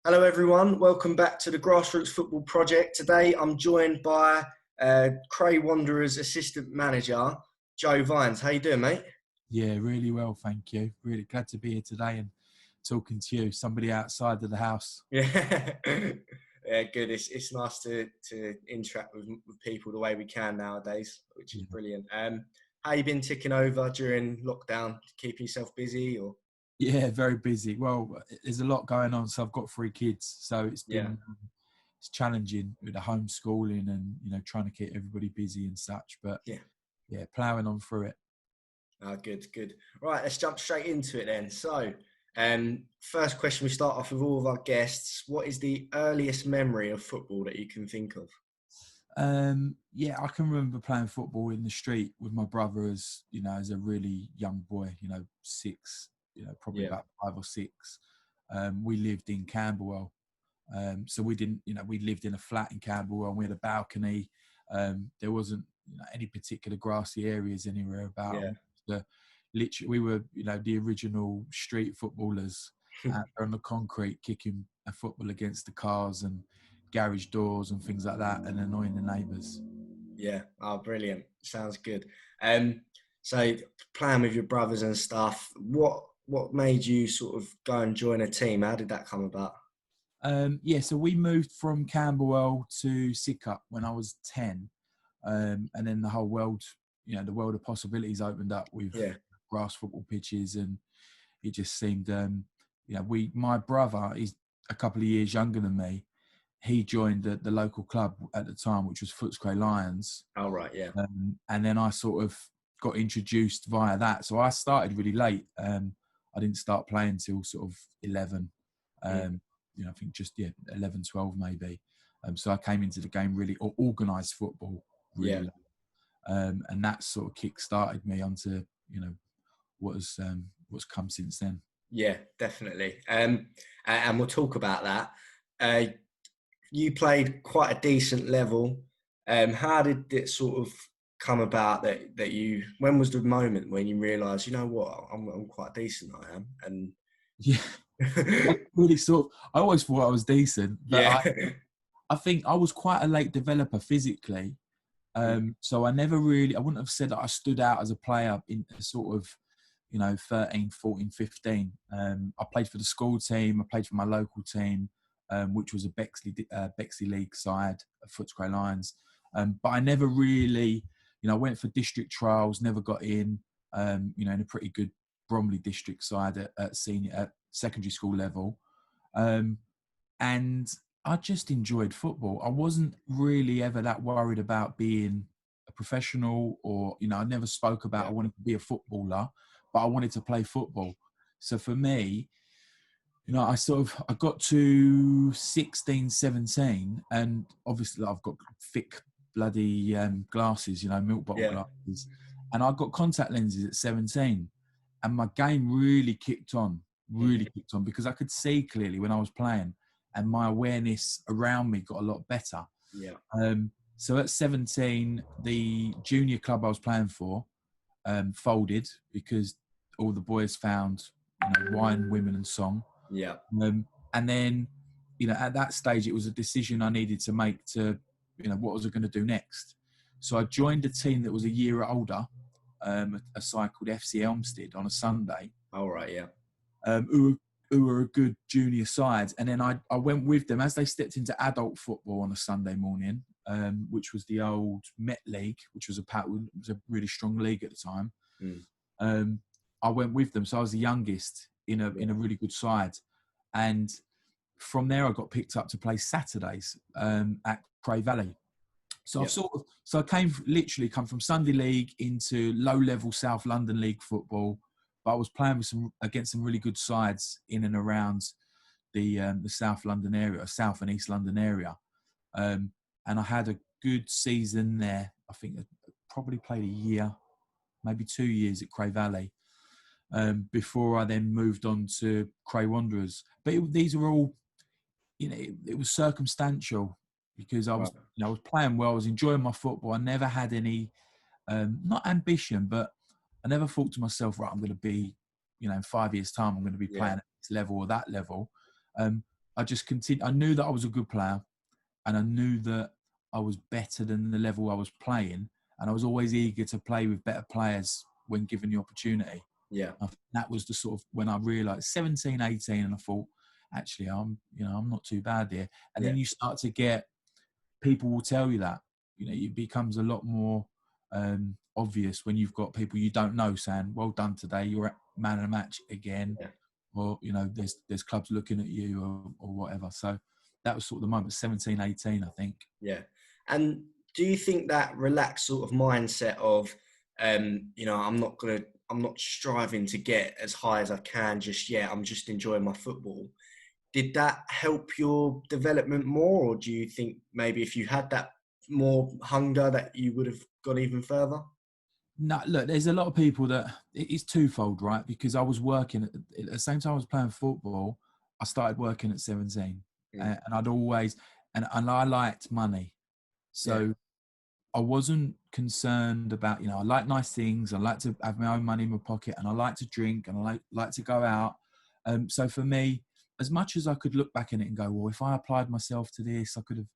Hello everyone, welcome back to the Grassroots Football Project. Today I'm joined by Cray Wanderers Assistant Manager, Joe Vines. How you doing, mate? Yeah, really well, thank you. Really glad to be here today and talking to you, somebody outside of the house. Yeah, yeah, good. It's nice to interact with people the way we can nowadays, which is brilliant. How you been ticking over during lockdown? Keeping yourself busy or? Yeah, very busy. Well, there's a lot going on, so I've got 3 kids, so it's been it's challenging with the homeschooling and trying to keep everybody busy and such. But yeah, ploughing on through it. Oh, good. Right, let's jump straight into it then. So, first question we start off with all of our guests. What is the earliest memory of football that you can think of? Yeah, I can remember playing football in the street with my brother as a really young boy, 6, probably about 5 or 6. We lived in Camberwell. So we didn't, we lived in a flat in Camberwell and we had a balcony. There wasn't any particular grassy areas anywhere about. Literally, we were, the original street footballers out there on the concrete, kicking a football against the cars and garage doors and things like that, and annoying the neighbours. Yeah, oh, brilliant. Sounds good. So playing with your brothers and stuff, what made you sort of go and join a team? How did that come about? So we moved from Camberwell to Sidcup when I was 10. And then the whole world, the world of possibilities opened up with grass football pitches, and it just seemed, my brother is a couple of years younger than me. He joined the local club at the time, which was Cray Lions. Oh, right, yeah. And then I sort of got introduced via that. So I started really late. I didn't start playing till sort of 11. I think just 11, 12 maybe. So I came into the game really, or organised football really, and that sort of kick-started me onto what's come since then. Yeah, definitely. And we'll talk about that. You played quite a decent level. How did it sort of come about that you? When was the moment when you realised, you know what, I'm quite decent, I am, and really sort of. I always thought I was decent, but I think I was quite a late developer physically. So I wouldn't have said that I stood out as a player in a sort of, 13, 14, 15. I played for the school team. I played for my local team, which was a Bexley League side of Cray Lions. But I never really, I went for district trials, never got in, in a pretty good Bromley district side at secondary school level. And I just enjoyed football. I wasn't really ever that worried about being a professional or, I never spoke about I wanted to be a footballer, but I wanted to play football. So for me, I got to 16, 17, and obviously I've got thick bloody glasses, milk bottle glasses. And I got contact lenses at 17. And my game really kicked on because I could see clearly when I was playing. And my awareness around me got a lot better. So at 17, the junior club I was playing for folded because all the boys found wine, women and song. And then, at that stage, it was a decision I needed to make to, what was I going to do next? So I joined a team that was a year older, a side called FC Elmstead on a Sunday. Oh, right, yeah. Who were a good junior side. And then I went with them as they stepped into adult football on a Sunday morning, which was the old Met League, which was a really strong league at the time. I went with them. So I was the youngest in a really good side. And from there, I got picked up to play Saturdays at Cray Valley. So I come from Sunday League into low-level South London League football. But I was playing against some really good sides in and around the South London area, South and East London area, and I had a good season there. I think I probably played a year, maybe 2 years at Cray Valley, before I then moved on to Cray Wanderers. But these were all, it was circumstantial because I was playing well, I was enjoying my football. I never had any, not ambition, but I never thought to myself, right, I'm going to be, in 5 years' time, I'm going to be playing at this level or that level. I just continued. I knew that I was a good player, and I knew that I was better than the level I was playing, and I was always eager to play with better players when given the opportunity. Yeah. That was the sort of when I realised 17, 18, and I thought, actually, I'm not too bad here. And Yeah. then you start to get people will tell you that. It becomes a lot more obvious when you've got people you don't know saying, "Well done today, you're at man of the match again," Yeah. or there's clubs looking at you or whatever. So that was sort of the moment, 17, 18, I think. Yeah. And do you think that relaxed sort of mindset of, I'm not striving to get as high as I can just yet, I'm just enjoying my football. Did that help your development more? Or do you think maybe if you had that more hunger that you would have gone even further? No, look, there's a lot of people that it's twofold, right? Because I was working at the same time I was playing football. I started working at 17, Mm. and I'd always and I liked money, Yeah. so I wasn't concerned about I like nice things. I like to have my own money in my pocket, and I like to drink, and I like to go out. So for me, as much as I could look back in it and go, well, if I applied myself to this, I could have,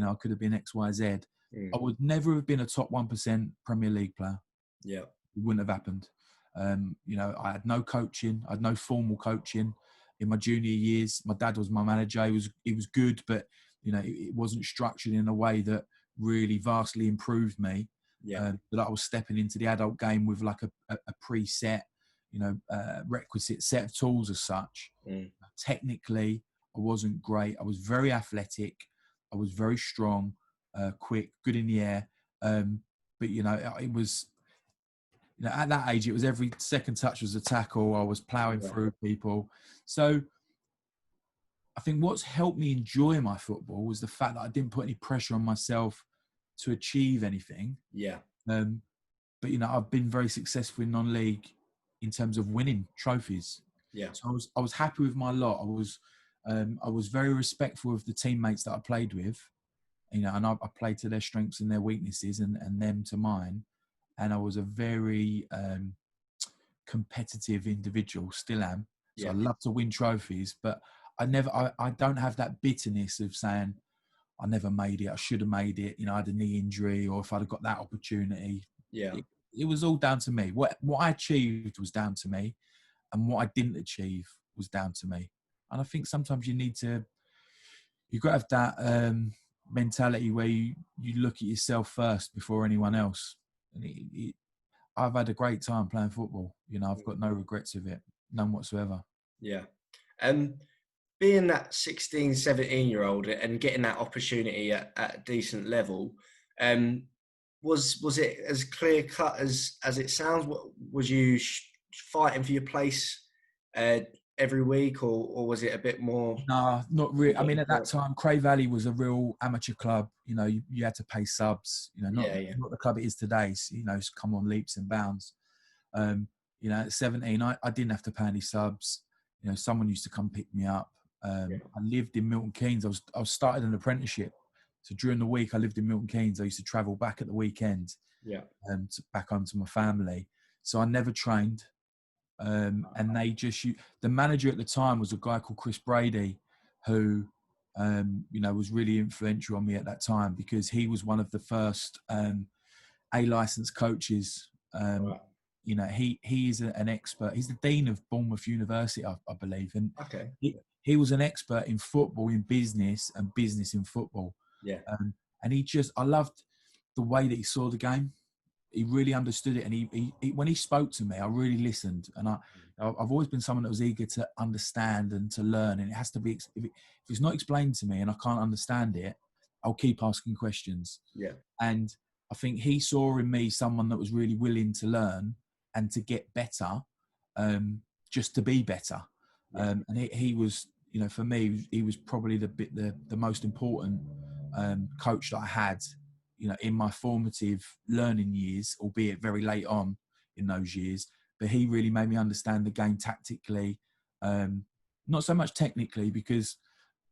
I could have been X, Y, Z. Mm. I would never have been a top 1% Premier League player. Yeah. It wouldn't have happened. I had no coaching. I had no formal coaching in my junior years. My dad was my manager. He was good, but it wasn't structured in a way that really vastly improved me. Yeah. That I was stepping into the adult game with like a preset, requisite set of tools as such. Mm. Technically, I wasn't great. I was very athletic. I was very strong, quick, good in the air. But it was. At that age, it was every second touch was a tackle. I was ploughing through people. So I think what's helped me enjoy my football was the fact that I didn't put any pressure on myself to achieve anything. Yeah. But I've been very successful in non-league in terms of winning trophies. Yeah. So I was happy with my lot. I was very respectful of the teammates that I played with. And I played to their strengths and their weaknesses, and them to mine. And I was a very competitive individual, still am. So Yeah. I love to win trophies, but I don't have that bitterness of saying I never made it, I should have made it. I had a knee injury, or if I'd have got that opportunity. Yeah. It was all down to me. What I achieved was down to me, and what I didn't achieve was down to me. And I think sometimes you've got to have that mentality where you look at yourself first before anyone else. And I've had a great time playing football. I've got no regrets of it, none whatsoever. Yeah. Being that 16, 17-year-old and getting that opportunity at a decent level, was it as clear cut as it sounds? Was you fighting for your place every week, or was it a bit more? No, not really. I mean, at that time, Cray Valley was a real amateur club. You had to pay subs. Not the club it is today. It's come on leaps and bounds. At 17, I didn't have to pay any subs. Someone used to come pick me up. I lived in Milton Keynes. I was started an apprenticeship. So during the week, I lived in Milton Keynes. I used to travel back at the weekend. Back home to my family. So I never trained. And the manager at the time was a guy called Chris Brady, who, was really influential on me at that time, because he was one of the first A licensed coaches. He is an expert. He's the dean of Bournemouth University, I believe, and he was an expert in football, in business, and business in football. And I loved the way that he saw the game. He really understood it, and he when he spoke to me, I really listened. And I've always been someone that was eager to understand and to learn. And it has to be, if it's not explained to me and I can't understand it, I'll keep asking questions. And I think he saw in me someone that was really willing to learn and to get better, just to be better. And he was, for me, he was probably the most important coach that I had, in my formative learning years, albeit very late on in those years. But he really made me understand the game tactically, not so much technically, because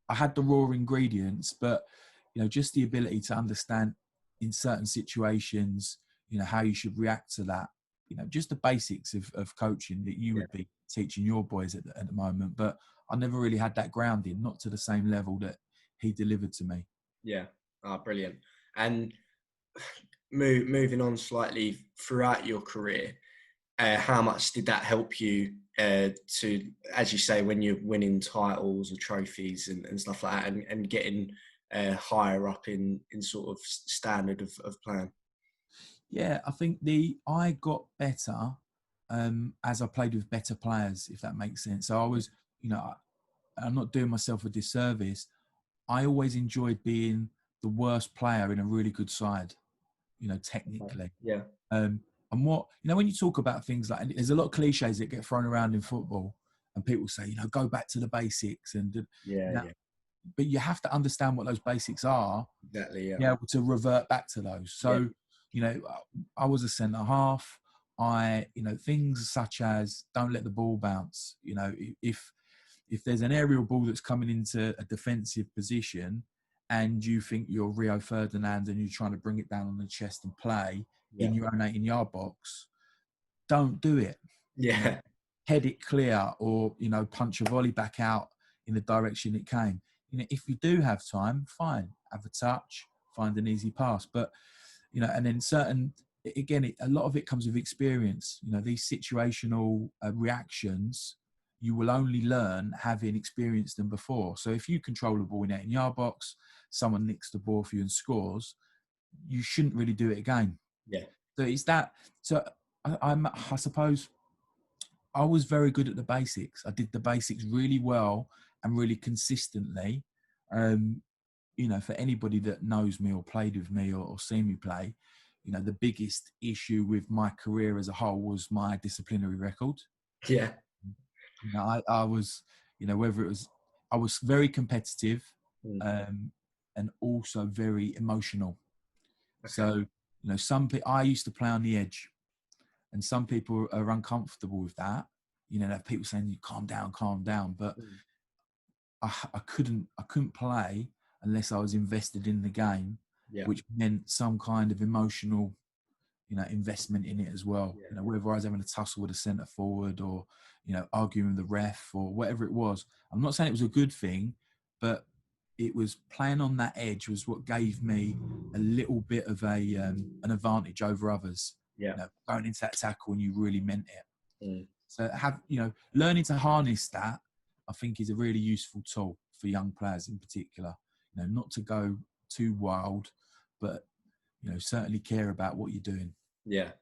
I had the raw ingredients, but just the ability to understand in certain situations, how you should react to that. Just the basics of coaching that you would be teaching your boys at the moment. But I never really had that grounding, not to the same level that he delivered to me. Yeah. Brilliant. And moving on slightly throughout your career, how much did that help you to, as you say, when you're winning titles or trophies and stuff like that, and getting higher up in sort of standard of playing? Yeah, I think I got better as I played with better players, if that makes sense. So I was, I'm not doing myself a disservice. I always enjoyed being the worst player in a really good side, technically. Yeah. And when you talk about things like, there's a lot of cliches that get thrown around in football, and people say, go back to the basics, Yeah. but you have to understand what those basics are. Exactly. Yeah. Be able to revert back to those. So, I was a centre half. Things such as don't let the ball bounce. If there's an aerial ball that's coming into a defensive position and you think you're Rio Ferdinand and you're trying to bring it down on the chest and play in your own 18-yard box, don't do it. Yeah. Head it clear, or, punch a volley back out in the direction it came. If you do have time, fine, have a touch, find an easy pass. But, and then a lot of it comes with experience. These situational reactions, you will only learn having experienced them before. So if you control the ball in 18-yard box, someone nicks the ball for you and scores, you shouldn't really do it again. Yeah. So it's that. So I suppose I was very good at the basics. I did the basics really well and really consistently. For anybody that knows me or played with me or seen me play, the biggest issue with my career as a whole was my disciplinary record. Yeah. I was, whether it was, I was very competitive, and also very emotional. Okay. So, I used to play on the edge, and some people are uncomfortable with that. Have people saying, "You calm down," but I couldn't play unless I was invested in the game, which meant some kind of emotional, investment in it as well. Whether I was having a tussle with a centre forward or, arguing with the ref or whatever it was. I'm not saying it was a good thing, but it was playing on that edge was what gave me a little bit of an advantage over others. Yeah. Going into that tackle and you really meant it. So learning to harness that, I think, is a really useful tool for young players in particular. Not to go too wild, but certainly care about what you're doing. Yeah,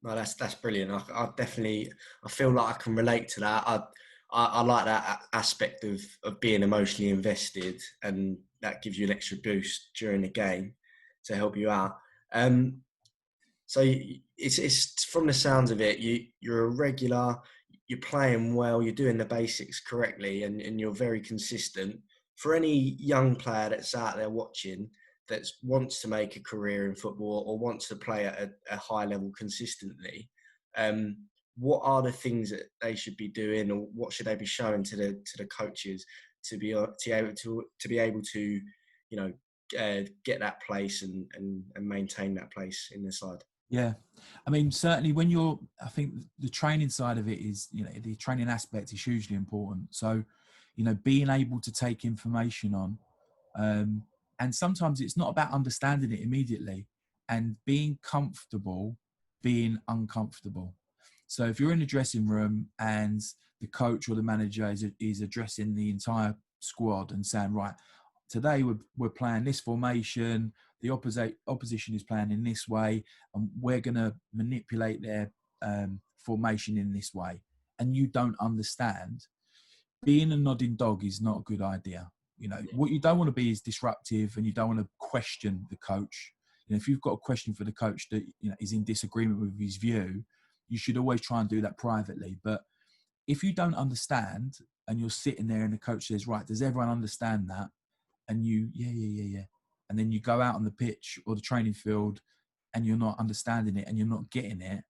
no, that's brilliant. I definitely, I feel like I can relate to that. I like that aspect of being emotionally invested, and that gives you an extra boost during the game to help you out. So it's from the sounds of it, you're a regular, you're playing well, you're doing the basics correctly, and you're very consistent. For any young player that's out there watching that wants to make a career in football or wants to play at a high level consistently, what are the things that they should be doing, or what should they be showing to the coaches to be able to get that place and maintain that place in the side? Yeah, I mean, certainly I think the training side of it is, the training aspect is hugely important. So, being able to take information on, and sometimes it's not about understanding it immediately, and being comfortable being uncomfortable. So if you're in the dressing room and the coach or the manager is addressing the entire squad and saying, right, today we're playing this formation, the opposition is playing in this way, and we're going to manipulate their formation in this way, and you don't understand, being a nodding dog is not a good idea. What you don't want to be is disruptive, and you don't want to question the coach. If you've got a question for the coach that is in disagreement with his view, you should always try and do that privately. But if you don't understand and you're sitting there and the coach says, right, does everyone understand that? And you, yeah. And then you go out on the pitch or the training field and you're not understanding it and you're not getting it,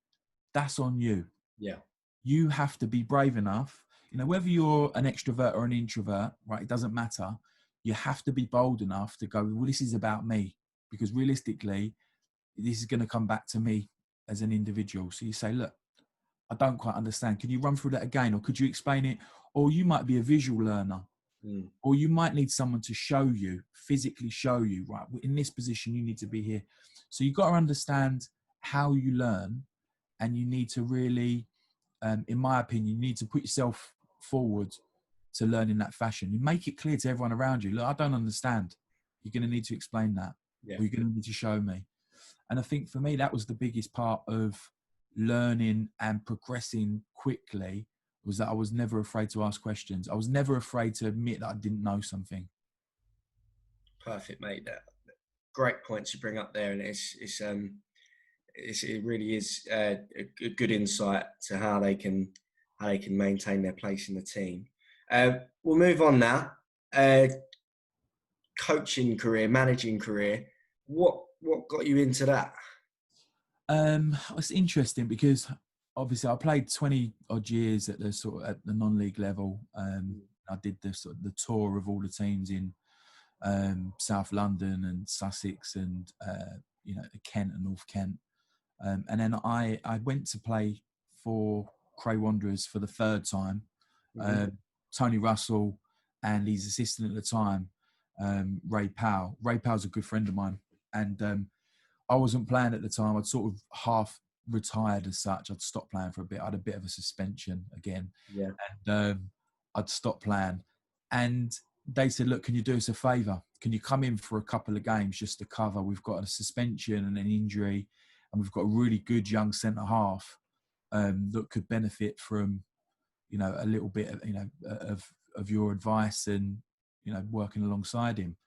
that's on you. Yeah. You have to be brave enough, whether you're an extrovert or an introvert, right, it doesn't matter. You have to be bold enough to go, well, this is about me, because realistically, this is going to come back to me as an individual. So you say, look, I don't quite understand. Can you run through that again? Or could you explain it? or you might be a visual learner, Mm. or you might need someone to show you, physically show you, right, in this position, you need to be here. So you've got to understand how you learn, and you need to really, in my opinion, you need to put yourself forward to learn in that fashion. You make it clear to everyone around you, look, I don't understand. You're going to need to explain that, or you're going to need to show me. And I think for me, that was the biggest part of learning and progressing quickly, was that I was never afraid to ask questions. I was never afraid to admit that I didn't know something. Perfect, mate. Great points you bring up there, and it really is a good insight to how they can maintain their place in the team. We'll move on now. Coaching career, managing career. What got you into that? It's interesting because obviously I played 20 odd years at the non-league level. I did the tour of all the teams in South London and Sussex and Kent and North Kent. And then I went to play for Cray Wanderers for the third time. Tony Russell and his assistant at the time, Ray Powell. Ray Powell's a good friend of mine. And I wasn't playing at the time. I'd sort of half retired as such. I'd stopped playing for a bit. I had a bit of a suspension again. Yeah. And I'd stopped playing. And they said, look, can you do us a favour? Can you come in for a couple of games just to cover? We've got a suspension and an injury, and we've got a really good young centre-half that could benefit from, a little bit of your advice and, working alongside him.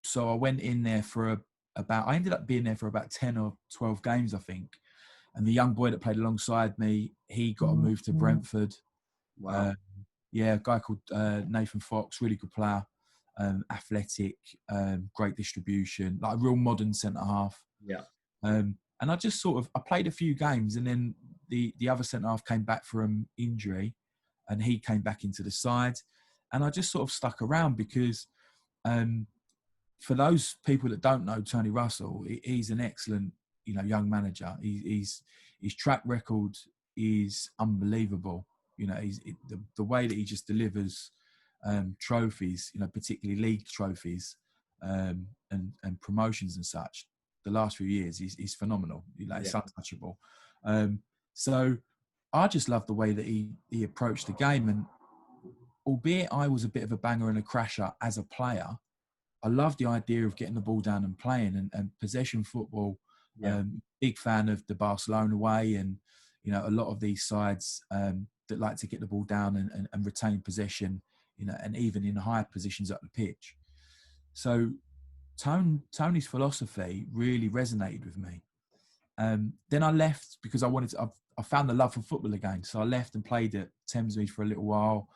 So I went in there for I ended up being there for about 10 or 12 games, I think. And the young boy that played alongside me, he got a move to Brentford. Wow. A guy called Nathan Fox, really good player, athletic, great distribution, like a real modern centre-half. Yeah. And I just I played a few games, and then the other centre-half came back from injury, and he came back into the side. And I just sort of stuck around because for those people that don't know Tony Russell, he's an excellent, young manager. His track record is unbelievable. The way that he just delivers trophies, particularly league trophies and promotions and such. The last few years, he's phenomenal. It's untouchable. So I just love the way that he approached the game. And albeit I was a bit of a banger and a crasher as a player, I love the idea of getting the ball down and playing and possession football. Big fan of the Barcelona way, and a lot of these sides that like to get the ball down and retain possession, and even in higher positions up the pitch. So Tony's philosophy really resonated with me. Then I left because I found the love for football again. So I left and played at Thamesmead for a little while.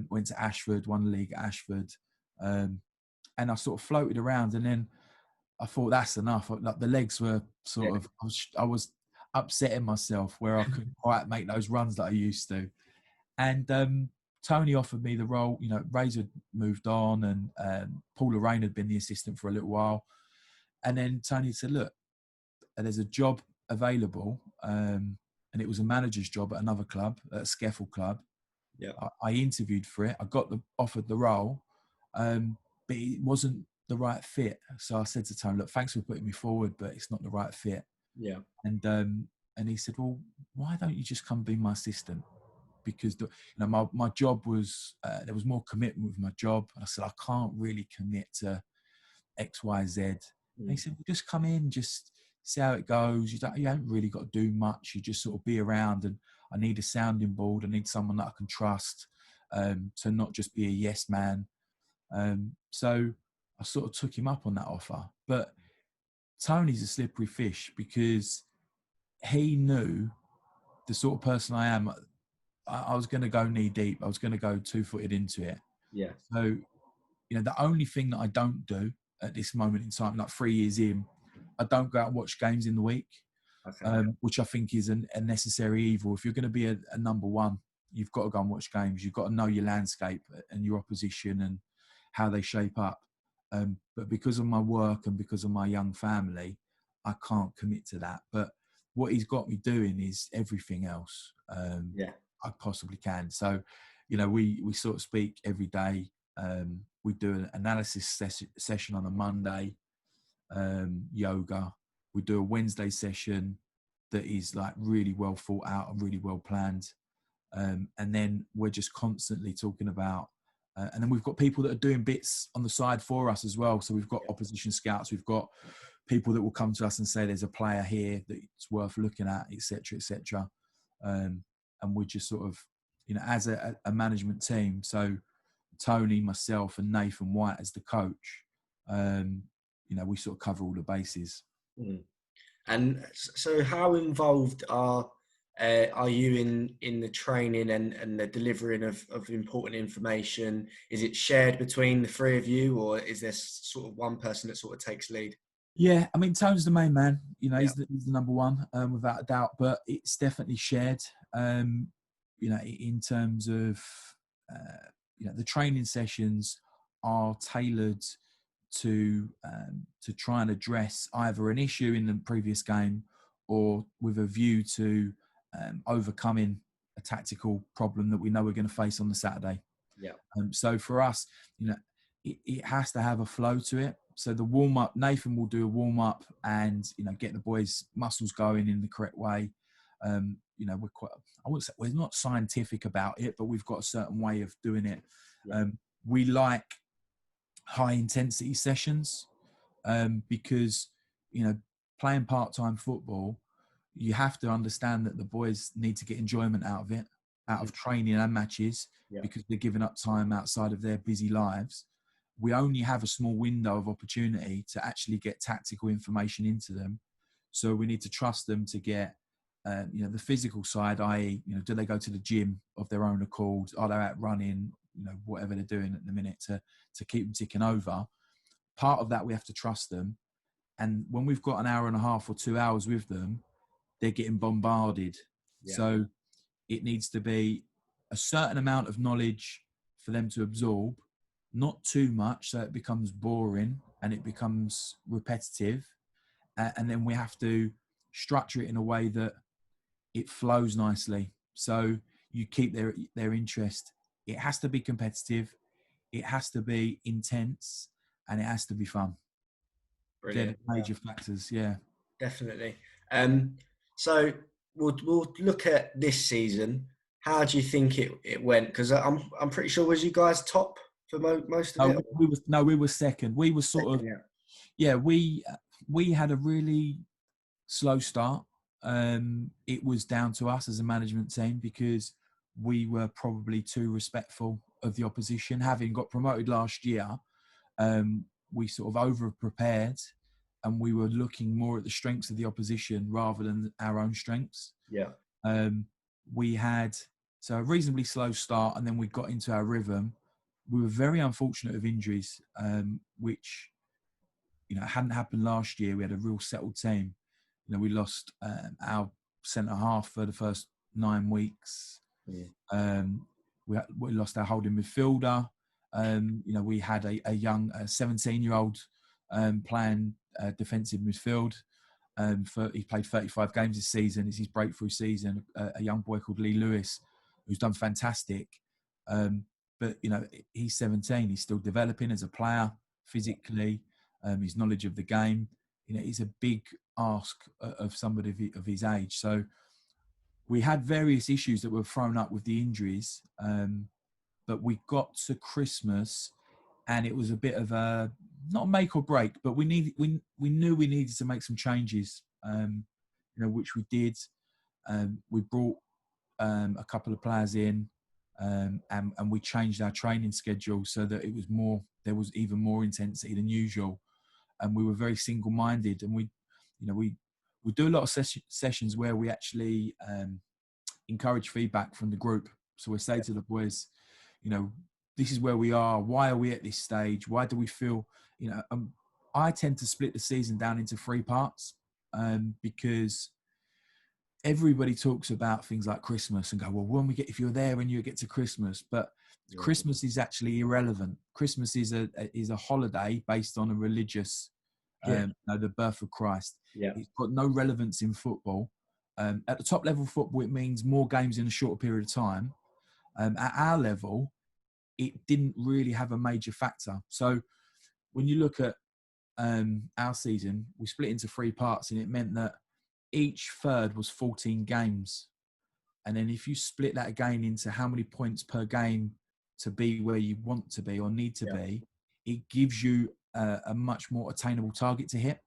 Went to Ashford, won the league at Ashford. And I sort of floated around, and then I thought that's enough. Like the legs were I was upsetting myself where I couldn't quite make those runs that I used to. And Tony offered me the role. Razor moved on, and Paul Lorraine had been the assistant for a little while. And then Tony said, look, there's a job available, and it was a manager's job at another club, at a Skeffel club. Yeah. I interviewed for it. I got offered the role. But it wasn't the right fit. So I said to Tony, look, thanks for putting me forward, but it's not the right fit. Yeah. And he said, well, why don't you just come be my assistant? Because my job was, there was more commitment with my job. And I said, I can't really commit to X, Y, Z. And he said, well, just come in, just see how it goes. You haven't really got to do much. You just sort of be around, and I need a sounding board. I need someone that I can trust to not just be a yes man. So I sort of took him up on that offer. But Tony's a slippery fish because he knew the sort of person I am. I was going to go knee deep. I was going to go 2-footed into it. Yeah. So, the only thing that I don't do at this moment in time, like 3 years in, I don't go out and watch games in the week, which I think is a necessary evil. If you're going to be a number one, you've got to go and watch games. You've got to know your landscape and your opposition and how they shape up. But because of my work and because of my young family, I can't commit to that. But what he's got me doing is everything else I possibly can. So we sort of speak every day. We do an analysis session on a Monday, yoga. We do a Wednesday session that is like really well thought out and really well planned. And then we're just constantly talking about, and then we've got people that are doing bits on the side for us as well. So we've got opposition scouts, we've got people that will come to us and say there's a player here that's worth looking at, etc., etc. And we're just sort of, as a management team. So Tony, myself, and Nathan White as the coach, we sort of cover all the bases. Mm. And so, how involved are you in the training and the delivering of important information? Is it shared between the three of you, or is there sort of one person that sort of takes lead? Yeah, I mean, Tone's the main man. He's the number one, without a doubt. But it's definitely shared. In terms of the training sessions are tailored to try and address either an issue in the previous game or with a view to overcoming a tactical problem that we know we're going to face on the Saturday. Yeah. So for us, it has to have a flow to it. So the warm-up, Nathan will do a warm-up and, get the boys' muscles going in the correct way. We're quite, I wouldn't say, we're not scientific about it, but we've got a certain way of doing it. Yeah. We like high-intensity sessions because, playing part-time football, you have to understand that the boys need to get enjoyment out of it, out of training and matches, because they're giving up time outside of their busy lives. We only have a small window of opportunity to actually get tactical information into them. So we need to trust them to get, the physical side, i.e., do they go to the gym of their own accord? Are they out running? Whatever they're doing at the minute to keep them ticking over. Part of that, we have to trust them. And when we've got an hour and a half or 2 hours with them, they're getting bombarded. Yeah. So it needs to be a certain amount of knowledge for them to absorb, not too much so it becomes boring and it becomes repetitive. And then we have to structure it in a way that it flows nicely. So you keep their interest. It has to be competitive. It has to be intense and it has to be fun. Brilliant. They're the major factors. Yeah, definitely. So we'll look at this season. How do you think it went? Because I'm pretty sure, was you guys top for most of it? We were second. We were sort second, of we had a really slow start. It was down to us as a management team because we were probably too respectful of the opposition. Having got promoted last year, we sort of over-prepared and we were looking more at the strengths of the opposition rather than our own strengths. Yeah. We had a reasonably slow start and then we got into our rhythm. We were very unfortunate of injuries, which, hadn't happened last year. We had a real settled team. We lost our centre-half for the first 9 weeks. Yeah. We lost our holding midfielder. We had a young 17-year-old playing defensive midfield. He played 35 games this season. It's his breakthrough season. A young boy called Lee Lewis, who's done fantastic. But, he's 17. He's still developing as a player physically. His knowledge of the game. It's a big ask of somebody of his age. So we had various issues that were thrown up with the injuries. But we got to Christmas and it was a bit of a, not make or break, but we knew we needed to make some changes, which we did. We brought a couple of players in and we changed our training schedule so that there was even more intensity than usual. And we were very single-minded and we do a lot of sessions where we actually encourage feedback from the group. So we say to the boys, this is where we are. Why are we at this stage? Why do we feel, I tend to split the season down into 3 parts because everybody talks about things like Christmas and go, well, if you're there and you get to Christmas, but Christmas is actually irrelevant. Christmas is a holiday based on a religious, the birth of Christ. Yeah. It's got no relevance in football. At the top level of football, it means more games in a shorter period of time. At our level, it didn't really have a major factor. So when you look at our season, we split into 3 parts, and it meant that each third was 14 games. And then if you split that again into how many points per game to be where you want to be or need to be, it gives you a much more attainable target to hit.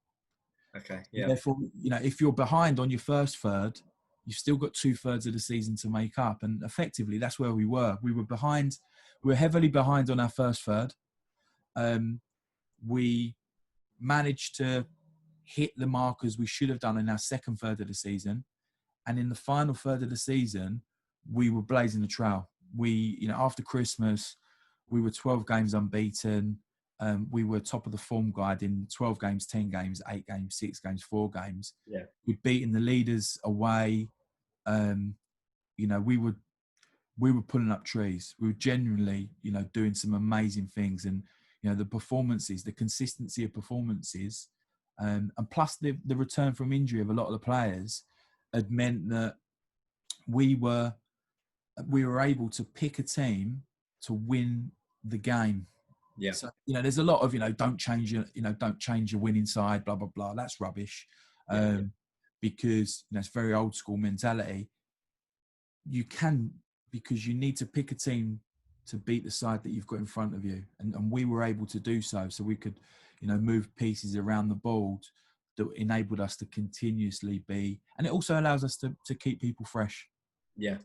Okay. Yeah. Therefore, if you're behind on your first third, you've still got 2/3 of the season to make up. And effectively, that's where we were. We were behind. We were heavily behind on our first third. We managed to hit the markers we should have done in our second third of the season. And in the final third of the season, we were blazing the trail. After Christmas, we were 12 games unbeaten. We were top of the form guide in 12 games, 10 games, 8 games, 6 games, 4 games. Yeah. We'd beaten the leaders away. We were pulling up trees. We were genuinely, doing some amazing things. And, the performances, the consistency of performances, and plus the return from injury of a lot of the players had meant that we were able to pick a team to win the game. Yeah. So, there's a lot of, don't change your winning side, blah, blah, blah. That's rubbish. Because it's very old school mentality. You can, because you need to pick a team to beat the side that you've got in front of you. And we were able to do so. So we could, move pieces around the board that enabled us to continuously be, and it also allows us to keep people fresh. Yeah.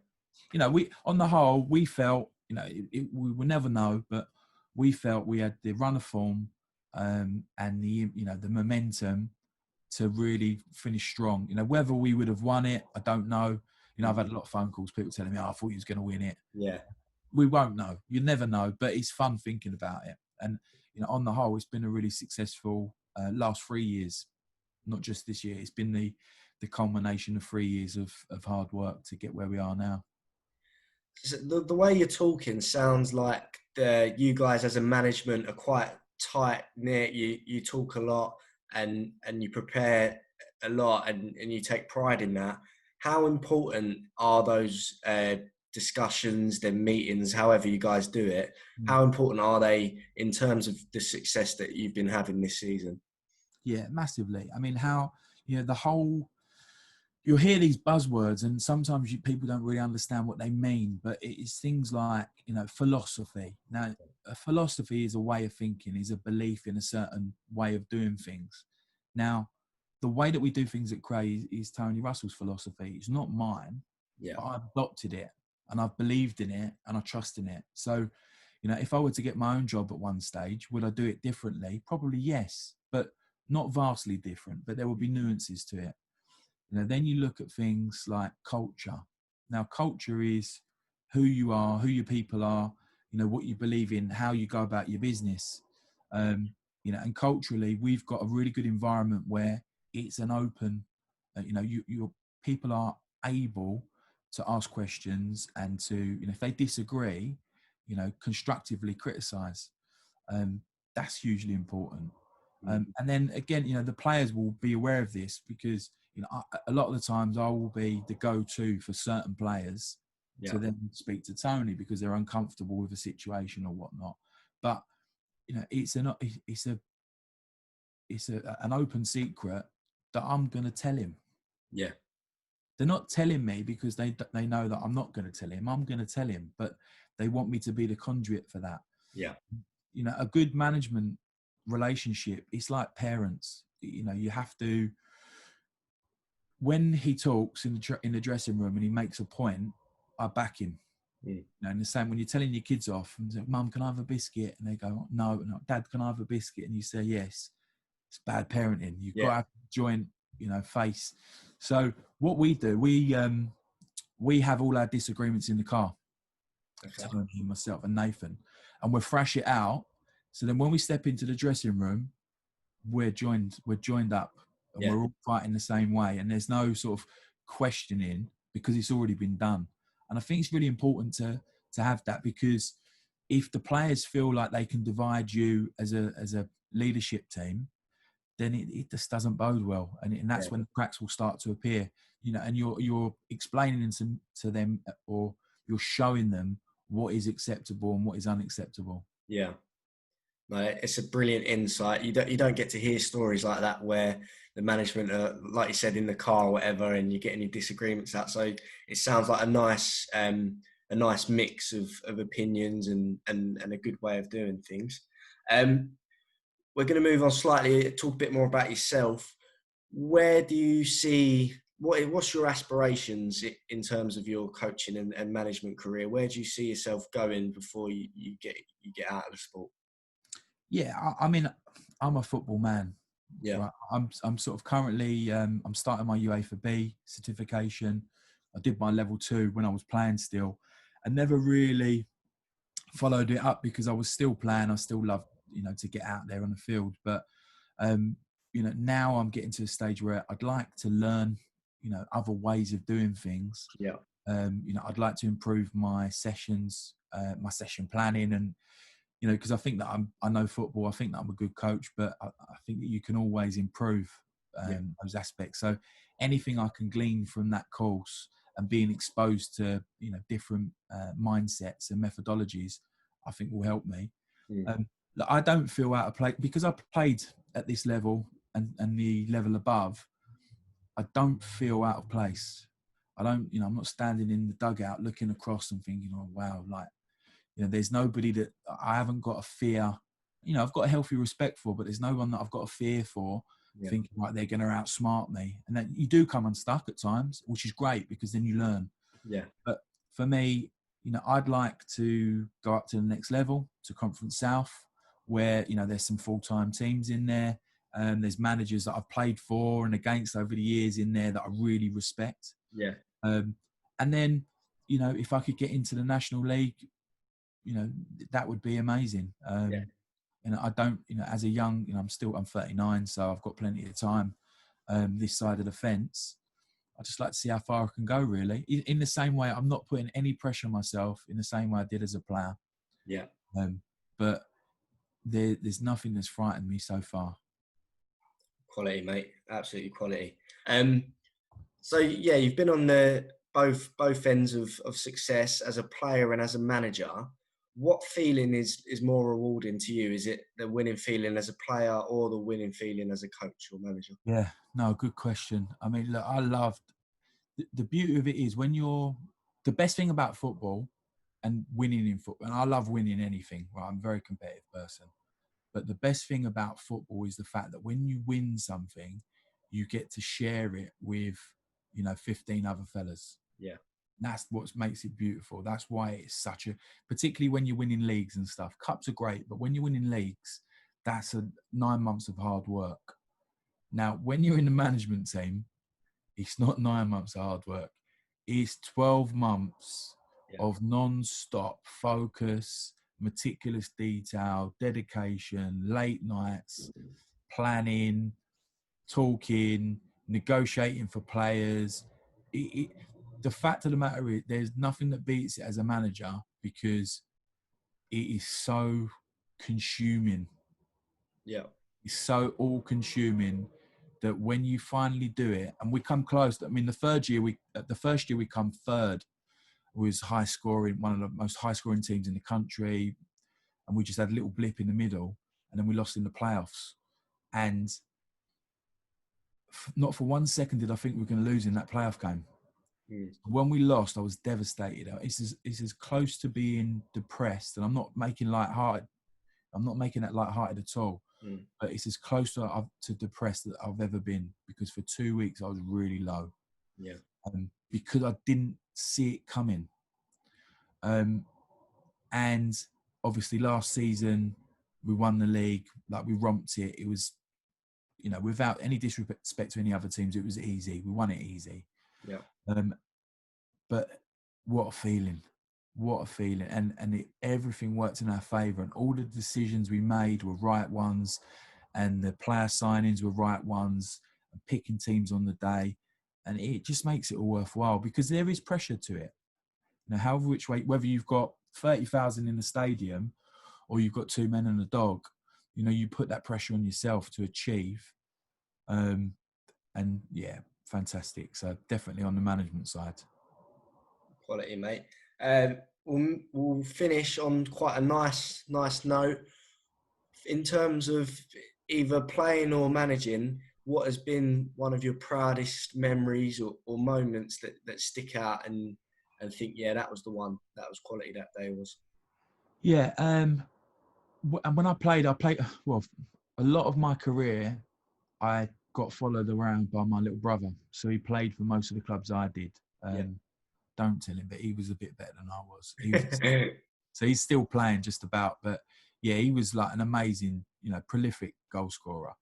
We, on the whole, we felt, we will never know, but we felt we had the run of form and the, the momentum to really finish strong. Whether we would have won it, I don't know. I've had a lot of phone calls, people telling me, I thought you was going to win it. Yeah. We won't know. You never know, but it's fun thinking about it. And, on the whole, it's been a really successful last 3 years, not just this year. It's been the culmination of 3 years of hard work to get where we are now. The way you're talking sounds like you guys as a management are quite tight-knit. You talk a lot and you prepare a lot and you take pride in that. How important are those discussions, the meetings, however you guys do it? How important are they in terms of the success that you've been having this season? Yeah, massively. I mean, you'll hear these buzzwords and sometimes people don't really understand what they mean, but it's things like, philosophy. Now, a philosophy is a way of thinking, is a belief in a certain way of doing things. Now, the way that we do things at Cray is Tony Russell's philosophy. It's not mine, but I've adopted it and I've believed in it and I trust in it. So, if I were to get my own job at one stage, would I do it differently? Probably yes, but not vastly different, but there will be nuances to it. Then you look at things like culture. Now, culture is who you are, who your people are, what you believe in, how you go about your business. And culturally, we've got a really good environment where it's an open, your people are able to ask questions and to, if they disagree, constructively criticize. That's hugely important. And then again, the players will be aware of this because, a lot of the times I will be the go-to for certain players to then speak to Tony because they're uncomfortable with a situation or whatnot. But, it's an open secret that I'm going to tell him. Yeah. They're not telling me because they know that I'm not going to tell him. I'm going to tell him, but they want me to be the conduit for that. Yeah. A good management relationship, it's like parents. You have to, when he talks in the dressing room and he makes a point, I back him. And the same when you're telling your kids off and say, Mum, can I have a biscuit? And they go, no. Dad, can I have a biscuit? And you say yes. It's bad parenting. You've got to have joint, face. So what we do, we have all our disagreements in the car. Tony, myself and Nathan, and we'll thrash it out. So then when we step into the dressing room, we're joined up and we're all fighting the same way. And there's no sort of questioning because it's already been done. And I think it's really important to have that, because if the players feel like they can divide you as a leadership team, then it just doesn't bode well. And that's when the cracks will start to appear, and you're explaining to them, or you're showing them what is acceptable and what is unacceptable. Yeah. No, it's a brilliant insight. You don't get to hear stories like that where the management are, like you said, in the car or whatever, and you're getting your disagreements out. So it sounds like a nice mix of opinions and a good way of doing things. We're going to move on slightly, talk a bit more about yourself. Where do you see, what's your aspirations in terms of your coaching and management career? Where do you see yourself going before you get out of the sport? Yeah, I mean, I'm a football man. Yeah. Right? I'm sort of currently, I'm starting my UEFA B certification. I did my level 2 when I was playing still. I never really followed it up because I was still playing. I still loved, to get out there on the field. But, now I'm getting to a stage where I'd like to learn, other ways of doing things. Yeah. I'd like to improve my sessions, my session planning, and because I think that I know football. I think that I'm a good coach, but I think that you can always improve those aspects. So anything I can glean from that course and being exposed to different mindsets and methodologies, I think will help me. I don't feel out of place because I played at this level and the level above. I don't feel out of place. I don't, I'm not standing in the dugout looking across and thinking, oh wow, like, there's nobody that I haven't got a fear. I've got a healthy respect for, but there's no one that I've got a fear for, thinking like they're going to outsmart me. And then you do come unstuck at times, which is great because then you learn. Yeah. But for me, I'd like to go up to the next level, to Conference South, where, there's some full-time teams in there. There's managers that I've played for and against over the years in there that I really respect. Yeah. And then, if I could get into the National League, that would be amazing. And I don't, as a young, I'm 39, so I've got plenty of time this side of the fence. I just like to see how far I can go, really. In the same way, I'm not putting any pressure on myself in the same way I did as a player. Yeah. But there's nothing that's frightened me so far. Quality, mate. Absolutely quality. So yeah, you've been on the both ends of success as a player and as a manager. What feeling is more rewarding to you? Is it the winning feeling as a player or the winning feeling as a coach or manager? Yeah, no, good question. I mean, look, I loved the beauty of it is when the best thing about football and winning in football, and I love winning anything, right? I'm a very competitive person. But the best thing about football is the fact that when you win something, you get to share it with, 15 other fellas. Yeah. That's what makes it beautiful. That's why it's particularly when you're winning leagues and stuff. Cups are great, but when you're winning leagues, that's 9 months of hard work. Now, when you're in the management team, it's not 9 months of hard work. It's 12 months of non-stop focus, meticulous detail, dedication, late nights, planning, talking, negotiating for players. The fact of the matter is there's nothing that beats it as a manager because it is so consuming. Yeah. It's so all-consuming that when you finally do it, and we come close. I mean, the first year we come third. Was high scoring, one of the most high scoring teams in the country, and we just had a little blip in the middle, and then we lost in the playoffs. And not for 1 second did I think we were going to lose in that playoff game. When we lost, I was devastated. It's as close to being depressed, and I'm not making lighthearted. I'm not making that lighthearted at all. But it's as close to depressed that I've ever been, because for 2 weeks I was really low. Yeah. Because I didn't see it coming. And obviously last season we won the league, like we romped it. It was, without any disrespect to any other teams, it was easy. We won it easy. Yeah. But what a feeling. What a feeling. And everything worked in our favour, and all the decisions we made were right ones, and the player signings were right ones, and picking teams on the day. And it just makes it all worthwhile because there is pressure to it. However which way, whether you've got 30,000 in the stadium or you've got 2 men and a dog, you put that pressure on yourself to achieve. And yeah, fantastic. So definitely on the management side. Quality, mate. we'll finish on quite a nice note. In terms of either playing or managing, what has been one of your proudest memories or moments that stick out and think, yeah, that was the one, that was quality that day was? Yeah, and when I played, well, a lot of my career, I got followed around by my little brother. So he played for most of the clubs I did. Yeah. Don't tell him, but he was a bit better than I was. So he's still playing just about. But yeah, he was like an amazing, prolific goal scorer.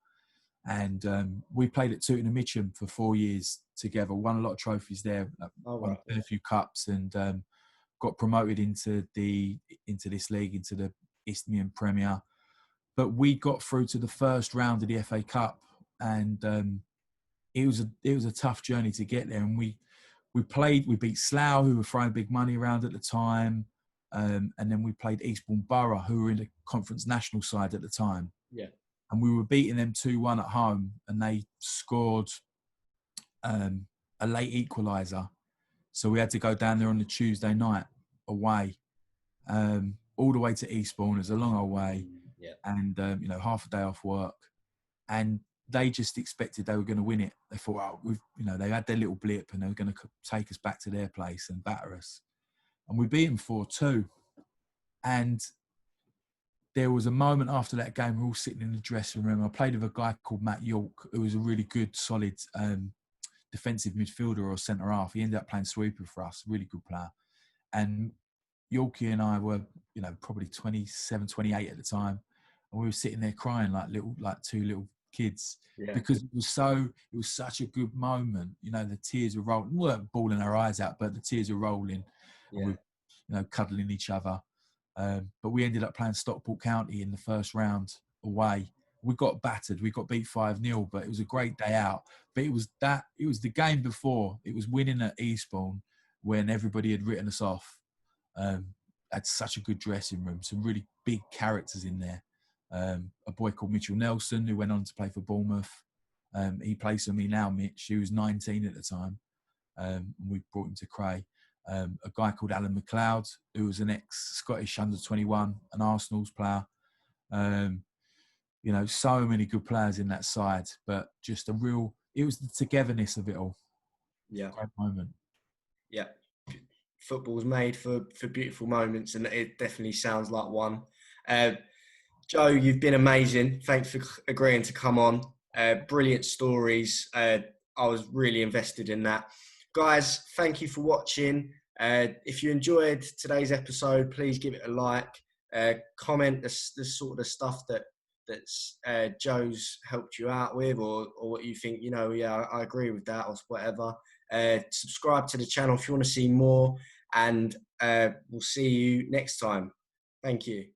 And we played at Tooting and Mitcham for 4 years together. Won a lot of trophies there. Won a few cups, and got promoted into this league, into the Isthmian Premier. But we got through to the first round of the FA Cup, and it was a tough journey to get there. And we beat Slough, who were throwing big money around at the time, and then we played Eastbourne Borough, who were in the Conference National side at the time. Yeah. And we were beating them 2-1 at home, and they scored a late equaliser. So we had to go down there on the Tuesday night away, all the way to Eastbourne. It was a long old way, and half a day off work. And they just expected they were going to win it. They thought, they had their little blip, and they were going to take us back to their place and batter us. And we beat them 4-2. And there was a moment after that game, we were all sitting in the dressing room. I played with a guy called Matt York, who was a really good, solid defensive midfielder or centre-half. He ended up playing sweeper for us, really good player. And Yorkie and I were, probably 27, 28 at the time. And we were sitting there crying like two little kids, because it was such a good moment. The tears were rolling. We weren't bawling our eyes out, but the tears were rolling. And we were, cuddling each other. But we ended up playing Stockport County in the first round away. We got battered. We got beat 5-0, but it was a great day out. But it was the game before. It was winning at Eastbourne when everybody had written us off. Had such a good dressing room, some really big characters in there. A boy called Mitchell Nelson, who went on to play for Bournemouth. He plays for me now, Mitch. He was 19 at the time. And we brought him to Cray. A guy called Alan McLeod, who was an ex-Scottish under-21, an Arsenal's player. So many good players in that side, but just it was the togetherness of it all. Yeah. Great moment. Yeah. Football's made for beautiful moments, and it definitely sounds like one. Joe, you've been amazing. Thanks for agreeing to come on. Brilliant stories. I was really invested in that. Guys, thank you for watching. If you enjoyed today's episode, please give it a like. Comment the sort of stuff that's Joe's helped you out with, or what you think, I agree with that, or whatever. Subscribe to the channel if you want to see more, and we'll see you next time. Thank you.